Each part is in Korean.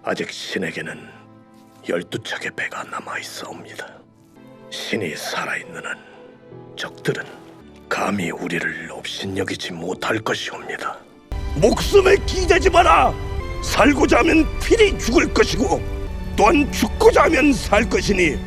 아직 신에게는 12척의 배가 남아있사옵니다. 신이 살아있는 한 적들은 감히 우리를 업신여기지 못할 것이옵니다. 목숨에 기대지 마라! 살고자 하면 필히 죽을 것이고 또한 죽고자 하면 살 것이니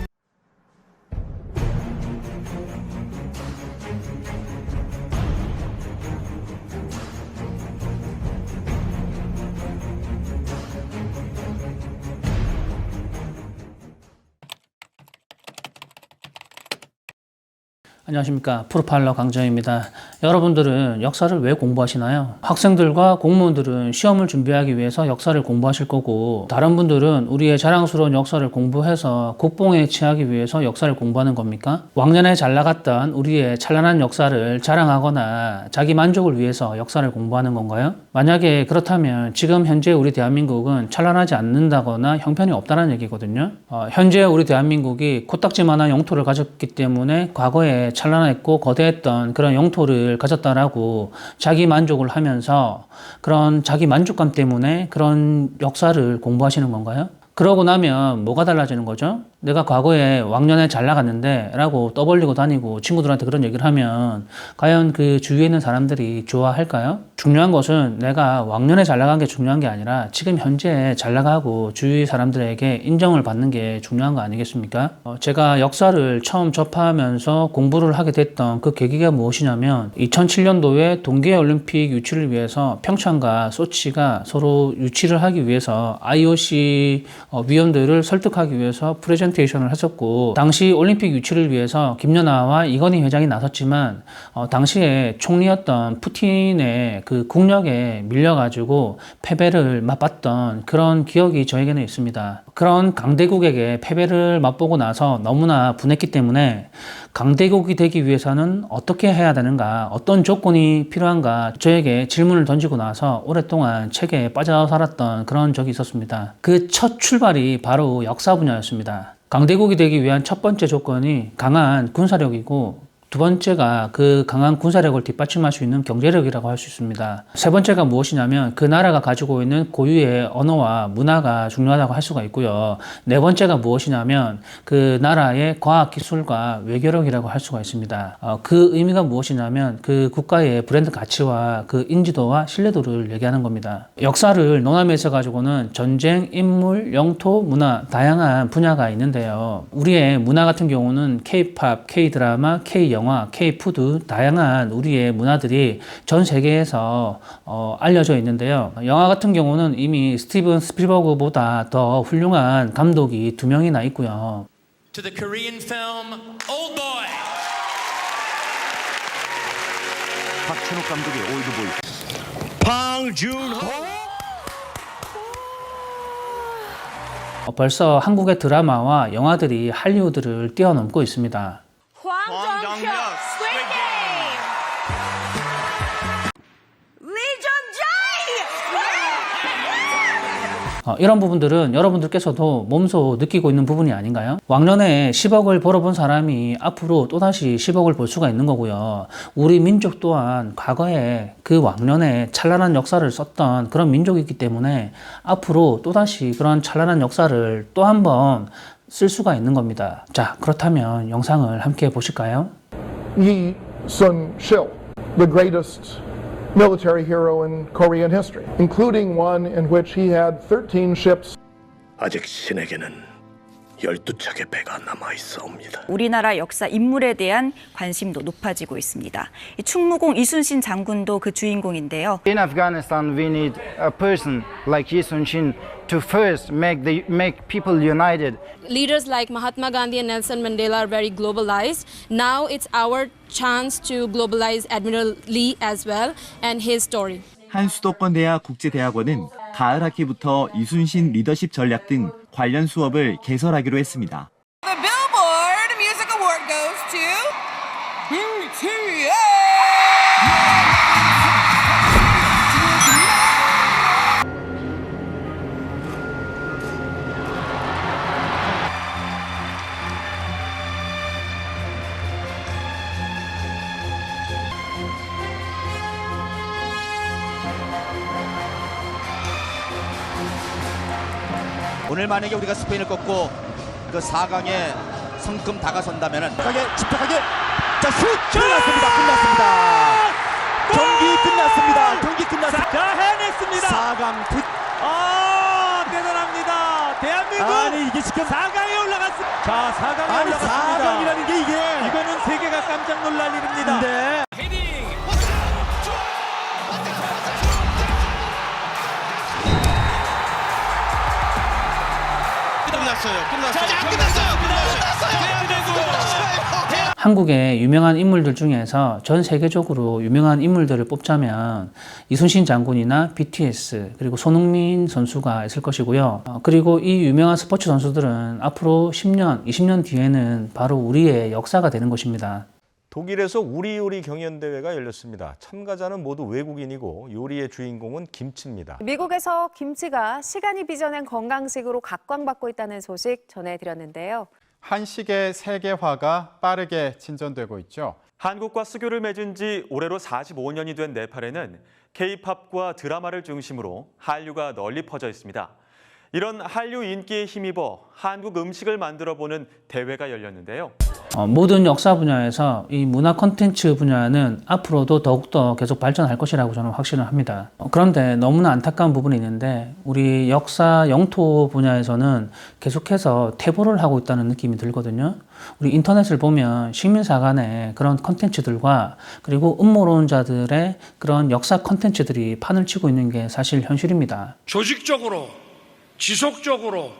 안녕하십니까, 프로파일러 강정입니다. 여러분들은 역사를 왜 공부하시나요? 학생들과 공무원들은 시험을 준비하기 위해서 역사를 공부하실 거고, 다른 분들은 우리의 자랑스러운 역사를 공부해서 국뽕에 취하기 위해서 역사를 공부하는 겁니까? 왕년에 잘 나갔던 우리의 찬란한 역사를 자랑하거나 자기 만족을 위해서 역사를 공부하는 건가요? 만약에 그렇다면 지금 현재 우리 대한민국은 찬란하지 않는다거나 형편이 없다는 얘기거든요. 현재 우리 대한민국이 코딱지만한 영토를 가졌기 때문에 과거에 찬란했고 거대했던 그런 영토를 가졌다라고 자기 만족을 하면서 그런 자기 만족감 때문에 그런 역사를 공부하시는 건가요? 그러고 나면 뭐가 달라지는 거죠? 내가 과거에 왕년에 잘 나갔는데 라고 떠벌리고 다니고 친구들한테 그런 얘기를 하면 과연 그 주위에 있는 사람들이 좋아할까요? 중요한 것은 내가 왕년에 잘 나간 게 중요한 게 아니라 지금 현재 잘 나가고 주위 사람들에게 인정을 받는 게 중요한 거 아니겠습니까? 제가 역사를 처음 접하면서 공부를 하게 됐던 그 계기가 무엇이냐면 2007년도에 동계올림픽 유치를 위해서 평창과 소치가 서로 유치를 하기 위해서 IOC 위원들을 설득하기 위해서 프레젠테이션을 했었고, 당시 올림픽 유치를 위해서 김연아와 이건희 회장이 나섰지만 당시에 총리였던 푸틴의 그 국력에 밀려가지고 패배를 맛봤던 그런 기억이 저에게는 있습니다. 그런 강대국에게 패배를 맛보고 나서 너무나 분했기 때문에 강대국이 되기 위해서는 어떻게 해야 되는가, 어떤 조건이 필요한가 저에게 질문을 던지고 나서 오랫동안 책에 빠져 살았던 그런 적이 있었습니다. 그 첫 출발이 바로 역사 분야였습니다. 강대국이 되기 위한 첫 번째 조건이 강한 군사력이고, 두 번째가 그 강한 군사력을 뒷받침할 수 있는 경제력이라고 할 수 있습니다. 세 번째가 무엇이냐면 그 나라가 가지고 있는 고유의 언어와 문화가 중요하다고 할 수가 있고요. 네 번째가 무엇이냐면 그 나라의 과학기술과 외교력이라고 할 수가 있습니다. 그 의미가 무엇이냐면 그 국가의 브랜드 가치와 그 인지도와 신뢰도를 얘기하는 겁니다. 역사를 논하면서 가지고는 전쟁, 인물, 영토, 문화 다양한 분야가 있는데요. 우리의 문화 같은 경우는 K-팝, K-드라마, K-영화, K-푸드 다양한 우리의 문화들이 전 세계에서 알려져 있는데요. 영화 같은 경우는 이미 스티븐 스필버그보다 더 훌륭한 감독이 2명이나 있고요. To the Korean film Old Boy. 박찬욱 감독의 올드보이. 방준호 벌써 한국의 드라마와 영화들이 할리우드를 뛰어넘고 있습니다. 황정표 Squid Game! 리전자이! 이런 부분들은 여러분들께서도 몸소 느끼고 있는 부분이 아닌가요? 왕년에 10억을 벌어본 사람이 앞으로 또다시 10억을 벌 수가 있는 거고요. 우리 민족 또한 과거에 그 왕년에 찬란한 역사를 썼던 그런 민족이기 때문에 앞으로 또다시 그런 찬란한 역사를 또 한 번 쓸 수가 있는 겁니다. 자, 그렇다면 영상을 함께 보실까요? Yi Sun-sil, the greatest military hero in Korean history, including one in which he had 13 ships. 아직 신에게는 12척의 배가 남아있사옵니다. 우리나라 역사 인물에 대한 관심도 높아지고 있습니다. 충무공 이순신 장군도 그 주인공인데요. In Afghanistan, we need a person like Yi Sun-shin to first make people united. Leaders like Mahatma Gandhi and Nelson Mandela are very globalized. Now it's our chance to globalize Admiral Lee as well and his story. 한 수도권 대학 국제대학원은 가을 학기부터 이순신 리더십 전략 등 관련 수업을 개설하기로 했습니다. The Billboard Music Award goes to BTS! 오늘 만약에 우리가 스페인을 꺾고 그 4강에 성큼 다가선다면은 집착하게 자 슛! 끝났습니다. 경기 끝났습니다. 자, 해냈습니다. 4강 대단합니다. 대한민국 아니 이게 지금 4강에 올라갔습니다. 자, 4강에 아니 올라갔습니다. 4강이라는 게 이게 이거는 세계가 깜짝 놀랄 일입니다. 네. 한국의 유명한 인물들 중에서 전 세계적으로 유명한 인물들을 뽑자면 이순신 장군이나 BTS 그리고 손흥민 선수가 있을 것이고요. 그리고 이 유명한 스포츠 선수들은 앞으로 10년, 20년 뒤에는 바로 우리의 역사가 되는 것입니다. 독일에서 우리 요리 경연대회가 열렸습니다. 참가자는 모두 외국인이고 요리의 주인공은 김치입니다. 미국에서 김치가 시간이 빚어낸 건강식으로 각광받고 있다는 소식 전해드렸는데요. 한식의 세계화가 빠르게 진전되고 있죠. 한국과 수교를 맺은 지 올해로 45년이 된 네팔에는 K-팝과 드라마를 중심으로 한류가 널리 퍼져 있습니다. 이런 한류 인기에 힘입어 한국 음식을 만들어보는 대회가 열렸는데요. 모든 역사 분야에서 이 문화 콘텐츠 분야는 앞으로도 더욱더 계속 발전할 것이라고 저는 확신을 합니다. 그런데 너무나 안타까운 부분이 있는데 우리 역사 영토 분야에서는 계속해서 퇴보를 하고 있다는 느낌이 들거든요. 우리 인터넷을 보면 식민사 간의 그런 콘텐츠들과 그리고 음모론자들의 그런 역사 콘텐츠들이 판을 치고 있는 게 사실 현실입니다. 조직적으로 지속적으로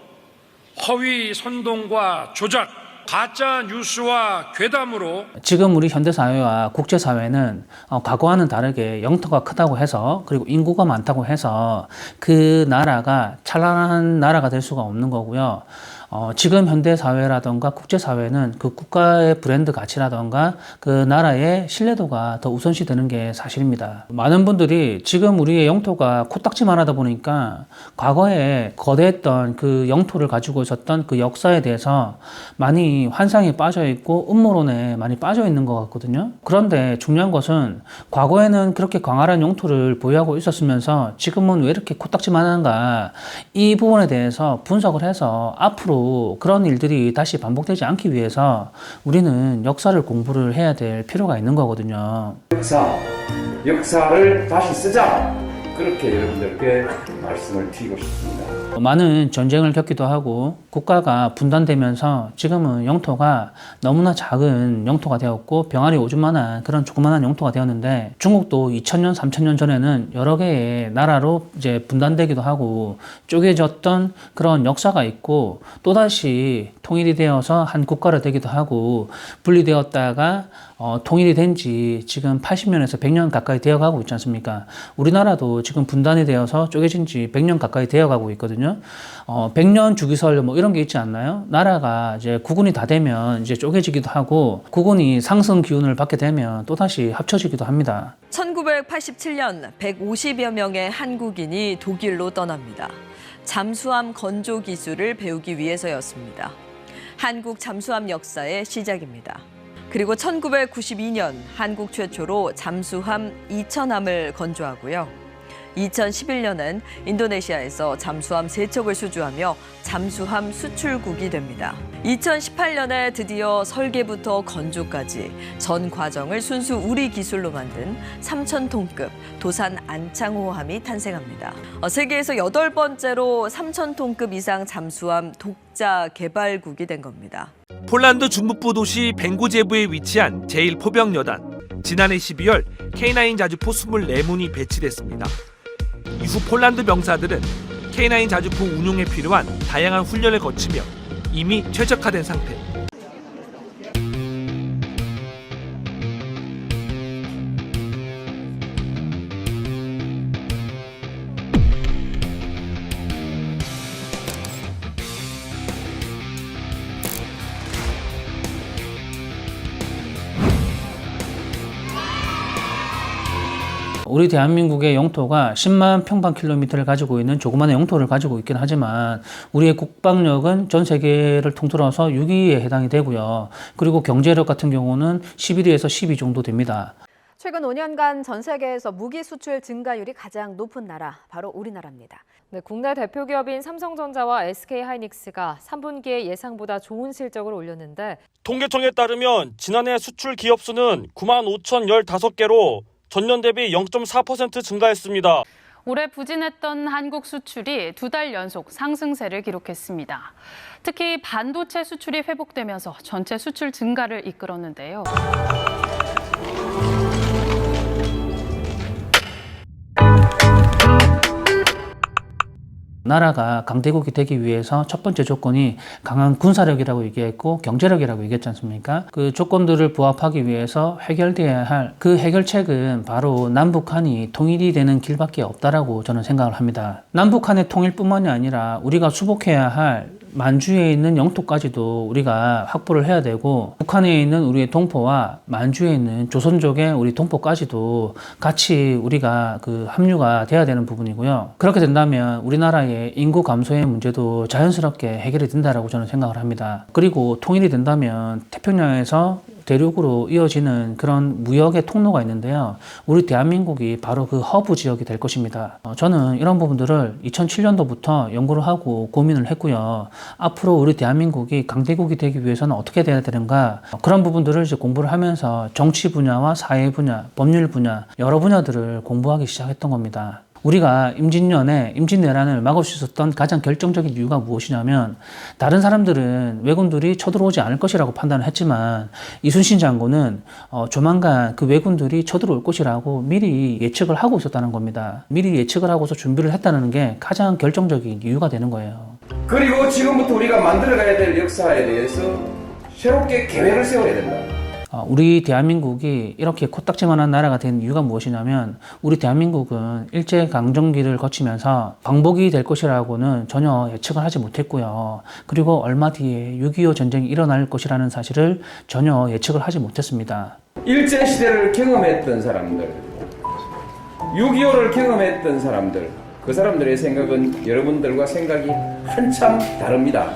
허위 선동과 조작, 가짜 뉴스와 괴담으로 지금 우리 현대사회와 국제사회는 과거와는 다르게 영토가 크다고 해서 그리고 인구가 많다고 해서 그 나라가 찬란한 나라가 될 수가 없는 거고요. 지금 현대사회라던가 국제사회는 그 국가의 브랜드 가치라던가 그 나라의 신뢰도가 더 우선시 되는 게 사실입니다. 많은 분들이 지금 우리의 영토가 코딱지만 하다 보니까 과거에 거대했던 그 영토를 가지고 있었던 그 역사에 대해서 많이 환상에 빠져 있고 음모론에 많이 빠져 있는 것 같거든요. 그런데 중요한 것은 과거에는 그렇게 광활한 영토를 보유하고 있었으면서 지금은 왜 이렇게 코딱지만 한가, 이 부분에 대해서 분석을 해서 앞으로 그런 일들이 다시 반복되지 않기 위해서 우리는 역사를 공부를 해야 될 필요가 있는 거거든요. 역사를 다시 쓰자. 그렇게 여러분들께 말씀을 드리고 싶습니다. 많은 전쟁을 겪기도 하고 국가가 분단되면서 지금은 영토가 너무나 작은 영토가 되었고 병아리 오줌만한 그런 조그만한 영토가 되었는데 중국도 2000년, 3000년 전에는 여러 개의 나라로 이제 분단되기도 하고 쪼개졌던 그런 역사가 있고 또다시 통일이 되어서 한 국가로 되기도 하고 분리되었다가 통일이 된 지 지금 80년에서 100년 가까이 되어가고 있지 않습니까? 우리나라도 지금 분단이 되어서 쪼개진 지 100년 가까이 되어가고 있거든요. 100년 주기설 뭐 이런 게 있지 않나요? 나라가 이제 국군이 다 되면 이제 쪼개지기도 하고 국군이 상승 기운을 받게 되면 또다시 합쳐지기도 합니다. 1987년 150여 명의 한국인이 독일로 떠납니다. 잠수함 건조 기술을 배우기 위해서였습니다. 한국 잠수함 역사의 시작입니다. 그리고 1992년 한국 최초로 잠수함 2000함을 건조하고요. 2011년엔 인도네시아에서 잠수함 3척을 수주하며 잠수함 수출국이 됩니다. 2018년에 드디어 설계부터 건조까지 전 과정을 순수 우리 기술로 만든 3000톤급 도산 안창호함이 탄생합니다. 세계에서 8번째로 3000톤급 이상 잠수함 독자 개발국이 된 겁니다. 폴란드 중북부 도시 벵고제부에 위치한 제1포병여단. 지난해 12월 K9 자주포 24문이 배치됐습니다. 이후 폴란드 병사들은 K9 자주포 운용에 필요한 다양한 훈련을 거치며 이미 최적화된 상태. 우리 대한민국의 영토가 10만 평방킬로미터를 가지고 있는 조그마한 영토를 가지고 있긴 하지만 우리의 국방력은 전 세계를 통틀어서 6위에 해당이 되고요. 그리고 경제력 같은 경우는 11위에서 12위 정도 됩니다. 최근 5년간 전 세계에서 무기 수출 증가율이 가장 높은 나라, 바로 우리나라입니다. 네, 국내 대표 기업인 삼성전자와 SK하이닉스가 3분기에 예상보다 좋은 실적을 올렸는데 통계청에 따르면 지난해 수출 기업 수는 95,015개로 전년 대비 0.4% 증가했습니다. 올해 부진했던 한국 수출이 2달 연속 상승세를 기록했습니다. 특히 반도체 수출이 회복되면서 전체 수출 증가를 이끌었는데요. 나라가 강대국이 되기 위해서 첫 번째 조건이 강한 군사력이라고 얘기했고 경제력이라고 얘기했지 않습니까? 그 조건들을 부합하기 위해서 해결돼야 할 그 해결책은 바로 남북한이 통일이 되는 길밖에 없다라고 저는 생각을 합니다. 남북한의 통일뿐만이 아니라 우리가 수복해야 할 만주에 있는 영토까지도 우리가 확보를 해야 되고 북한에 있는 우리의 동포와 만주에 있는 조선족의 우리 동포까지도 같이 우리가 그 합류가 돼야 되는 부분이고요. 그렇게 된다면 우리나라의 인구 감소의 문제도 자연스럽게 해결이 된다라고 저는 생각을 합니다. 그리고 통일이 된다면 태평양에서 대륙으로 이어지는 그런 무역의 통로가 있는데요. 우리 대한민국이 바로 그 허브 지역이 될 것입니다. 저는 이런 부분들을 2007년도부터 연구를 하고 고민을 했고요. 앞으로 우리 대한민국이 강대국이 되기 위해서는 어떻게 돼야 되는가, 그런 부분들을 이제 공부를 하면서 정치 분야와 사회 분야, 법률 분야, 여러 분야들을 공부하기 시작했던 겁니다. 우리가 임진년에 임진왜란을 막을 수 있었던 가장 결정적인 이유가 무엇이냐면, 다른 사람들은 왜군들이 쳐들어오지 않을 것이라고 판단을 했지만 이순신 장군은 조만간 그 왜군들이 쳐들어올 것이라고 미리 예측을 하고 있었다는 겁니다. 미리 예측을 하고서 준비를 했다는 게 가장 결정적인 이유가 되는 거예요. 그리고 지금부터 우리가 만들어가야 될 역사에 대해서 새롭게 계획을 세워야 된다. 우리 대한민국이 이렇게 코딱지만한 나라가 된 이유가 무엇이냐면, 우리 대한민국은 일제강점기를 거치면서 광복이 될 것이라고는 전혀 예측을 하지 못했고요. 그리고 얼마 뒤에 6.25 전쟁이 일어날 것이라는 사실을 전혀 예측을 하지 못했습니다. 일제시대를 경험했던 사람들, 6.25를 경험했던 사람들, 그 사람들의 생각은 여러분들과 생각이 한참 다릅니다.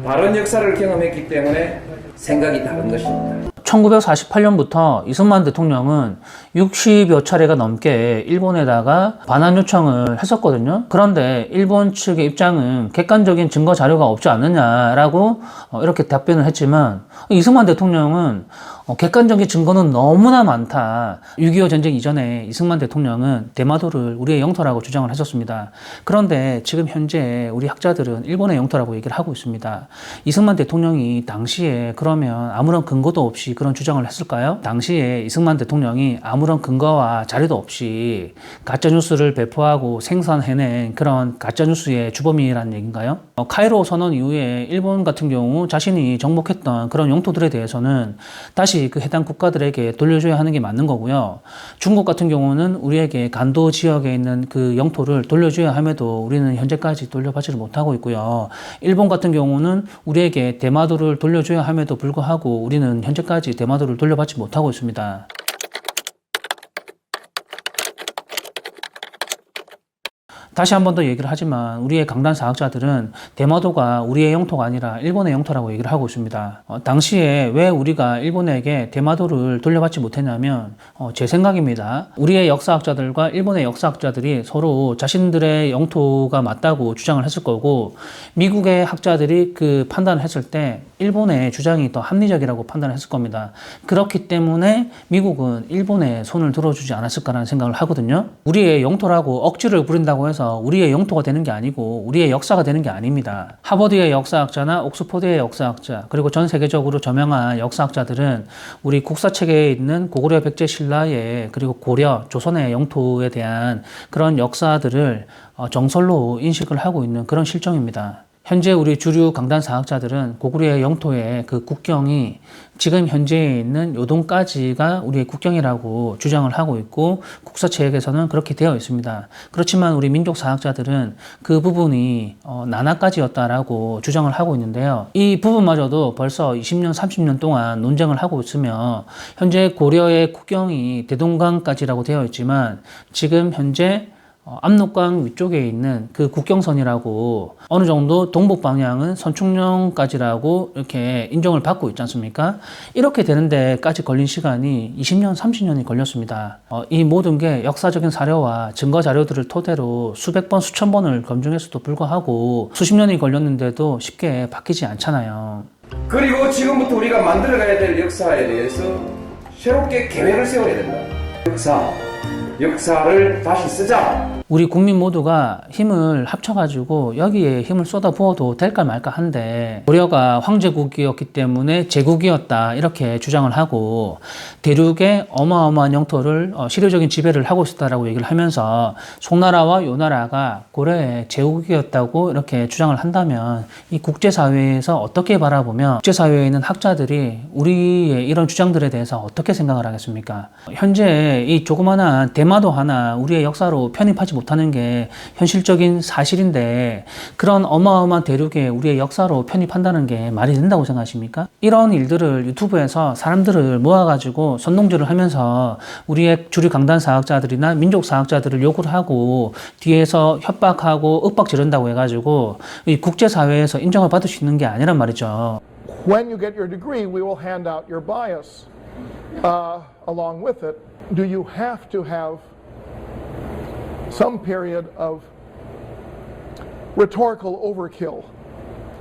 다른 역사를 경험했기 때문에 생각이 다른 것입니다. 1948년부터 이승만 대통령은 60여 차례가 넘게 일본에다가 반환 요청을 했었거든요. 그런데 일본 측의 입장은 객관적인 증거 자료가 없지 않느냐라고 이렇게 답변을 했지만, 이승만 대통령은 객관적인 증거는 너무나 많다. 6.25 전쟁 이전에 이승만 대통령은 대마도를 우리의 영토라고 주장을 했었습니다. 그런데 지금 현재 우리 학자들은 일본의 영토라고 얘기를 하고 있습니다. 이승만 대통령이 당시에 그러면 아무런 근거도 없이 그런 주장을 했을까요? 당시에 이승만 대통령이 아무런 근거와 자료도 없이 가짜뉴스를 배포하고 생산해낸 그런 가짜뉴스의 주범이라는 얘기인가요? 카이로 선언 이후에 일본 같은 경우 자신이 정복했던 그런 영토들에 대해서는 다시 그 해당 국가들에게 돌려줘야 하는 게 맞는 거고요. 중국 같은 경우는 우리에게 간도 지역에 있는 그 영토를 돌려줘야 함에도 우리는 현재까지 돌려받지를 못하고 있고요. 일본 같은 경우는 우리에게 대마도를 돌려줘야 함에도 불구하고 우리는 현재까지 대마도를 돌려받지 못하고 있습니다. 다시 한 번 더 얘기를 하지만 우리의 강단 사학자들은 대마도가 우리의 영토가 아니라 일본의 영토라고 얘기를 하고 있습니다. 당시에 왜 우리가 일본에게 대마도를 돌려받지 못했냐면 제 생각입니다. 우리의 역사학자들과 일본의 역사학자들이 서로 자신들의 영토가 맞다고 주장을 했을 거고, 미국의 학자들이 그 판단을 했을 때 일본의 주장이 더 합리적이라고 판단을 했을 겁니다. 그렇기 때문에 미국은 일본에 손을 들어주지 않았을까라는 생각을 하거든요. 우리의 영토라고 억지를 부린다고 해서 우리의 영토가 되는 게 아니고 우리의 역사가 되는 게 아닙니다. 하버드의 역사학자나 옥스퍼드의 역사학자, 그리고 전 세계적으로 저명한 역사학자들은 우리 국사책에 있는 고구려 백제 신라의, 그리고 고려, 조선의 영토에 대한 그런 역사들을 정설로 인식을 하고 있는 그런 실정입니다. 현재 우리 주류 강단 사학자들은 고구려의 영토의 그 국경이 지금 현재에 있는 요동까지가 우리의 국경이라고 주장을 하고 있고, 국사책에서는 그렇게 되어 있습니다. 그렇지만 우리 민족 사학자들은 그 부분이 나나까지였다라고 주장을 하고 있는데요. 이 부분마저도 벌써 20년, 30년 동안 논쟁을 하고 있으며, 현재 고려의 국경이 대동강까지라고 되어 있지만 지금 현재 압록강 위쪽에 있는 그 국경선이라고 어느 정도 동북 방향은 선충령까지라고 이렇게 인정을 받고 있지 않습니까? 이렇게 되는 데까지 걸린 시간이 20년, 30년이 걸렸습니다. 이 모든 게 역사적인 사료와 증거 자료들을 토대로 수백 번, 수천 번을 검증했어도 불구하고 수십 년이 걸렸는데도 쉽게 바뀌지 않잖아요. 그리고 지금부터 우리가 만들어가야 될 역사에 대해서 새롭게 계획을 세워야 된다. 역사를 다시 쓰자. 우리 국민 모두가 힘을 합쳐가지고 여기에 힘을 쏟아부어도 될까 말까 한데 고려가 황제국이었기 때문에 제국이었다 이렇게 주장을 하고 대륙의 어마어마한 영토를 실효적인 지배를 하고 있었다라고 얘기를 하면서 송나라와 요나라가 고려의 제국이었다고 이렇게 주장을 한다면 이 국제사회에서 어떻게 바라보며 국제사회에 있는 학자들이 우리의 이런 주장들에 대해서 어떻게 생각을 하겠습니까? 현재 이 조그마한 대마도 하나 우리의 역사로 편입하지 못하는 게 현실적인 사실인데 그런 어마어마한 대륙에 우리의 역사로 편입한다는 게 말이 된다고 생각하십니까? 이런 일들을 유튜브에서 사람들을 모아가지고 선동질을 하면서 우리의 주류 강단 사학자들이나 민족 사학자들을 욕을 하고 뒤에서 협박하고 윽박 지른다고 해가지고 이 국제사회에서 인정을 받을 수 있는 게 아니란 말이죠. When you get your degree, we will hand out your bias. Along with it, do you have to have some period of rhetorical overkill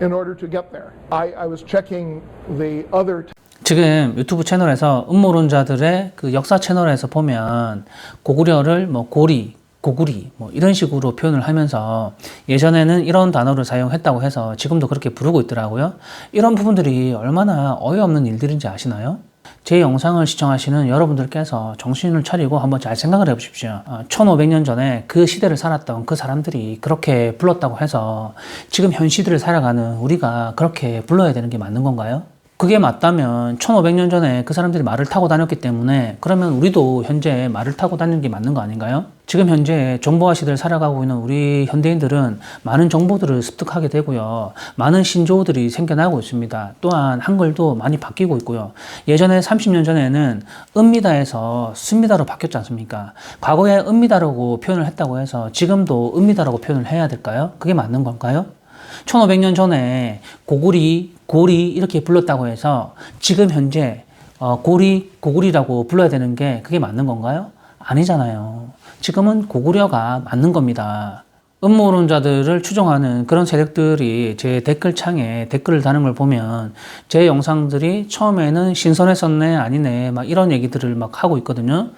in order to get there? I was checking the other. 지금 유튜브 채널에서 음모론자들의 그 역사 채널에서 보면 고구려를 뭐 고리, 고구리 뭐 이런 식으로 표현을 하면서 예전에는 이런 단어를 사용했다고 해서 지금도 그렇게 부르고 있더라고요. 이런 부분들이 얼마나 어이없는 일들인지 아시나요? 제 영상을 시청하시는 여러분들께서 정신을 차리고 한번 잘 생각을 해보십시오. 1500년 전에 그 시대를 살았던 그 사람들이 그렇게 불렀다고 해서 지금 현 시대를 살아가는 우리가 그렇게 불러야 되는 게 맞는 건가요? 그게 맞다면 1500년 전에 그 사람들이 말을 타고 다녔기 때문에 그러면 우리도 현재 말을 타고 다니는 게 맞는 거 아닌가요? 지금 현재 정보화 시대를 살아가고 있는 우리 현대인들은 많은 정보들을 습득하게 되고요. 많은 신조어들이 생겨나고 있습니다. 또한 한글도 많이 바뀌고 있고요. 예전에 30년 전에는 은미다에서 순미다로 바뀌었지 않습니까? 과거에 은미다라고 표현을 했다고 해서 지금도 은미다라고 표현을 해야 될까요? 그게 맞는 건가요? 1500년 전에 고구리, 고리 이렇게 불렀다고 해서 지금 현재 고리, 고구리라고 불러야 되는 게 그게 맞는 건가요? 아니잖아요. 지금은 고구려가 맞는 겁니다. 음모론자들을 추종하는 그런 세력들이 제 댓글창에 댓글을 다는 걸 보면 제 영상들이 처음에는 신선했었네 아니네 막 이런 얘기들을 막 하고 있거든요.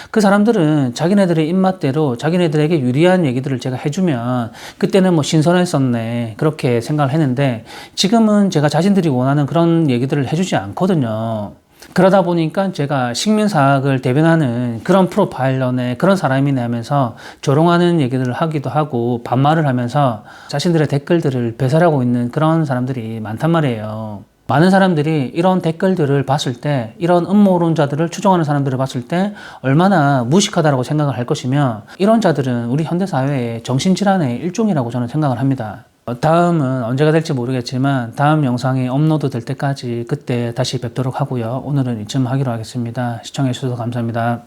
그 사람들은 자기네들의 입맛대로 자기네들에게 유리한 얘기들을 제가 해주면 그때는 뭐 신선했었네 그렇게 생각을 했는데 지금은 제가 자신들이 원하는 그런 얘기들을 해주지 않거든요. 그러다 보니까 제가 식민사학을 대변하는 그런 프로파일러의 그런 사람이네 하면서 조롱하는 얘기들을 하기도 하고 반말을 하면서 자신들의 댓글들을 배설하고 있는 그런 사람들이 많단 말이에요. 많은 사람들이 이런 댓글들을 봤을 때 이런 음모론자들을 추종하는 사람들을 봤을 때 얼마나 무식하다고 생각을 할 것이며 이런 자들은 우리 현대사회의 정신질환의 일종이라고 저는 생각을 합니다. 다음은 언제가 될지 모르겠지만 다음 영상이 업로드 될 때까지 그때 다시 뵙도록 하고요. 오늘은 이쯤 하기로 하겠습니다. 시청해 주셔서 감사합니다.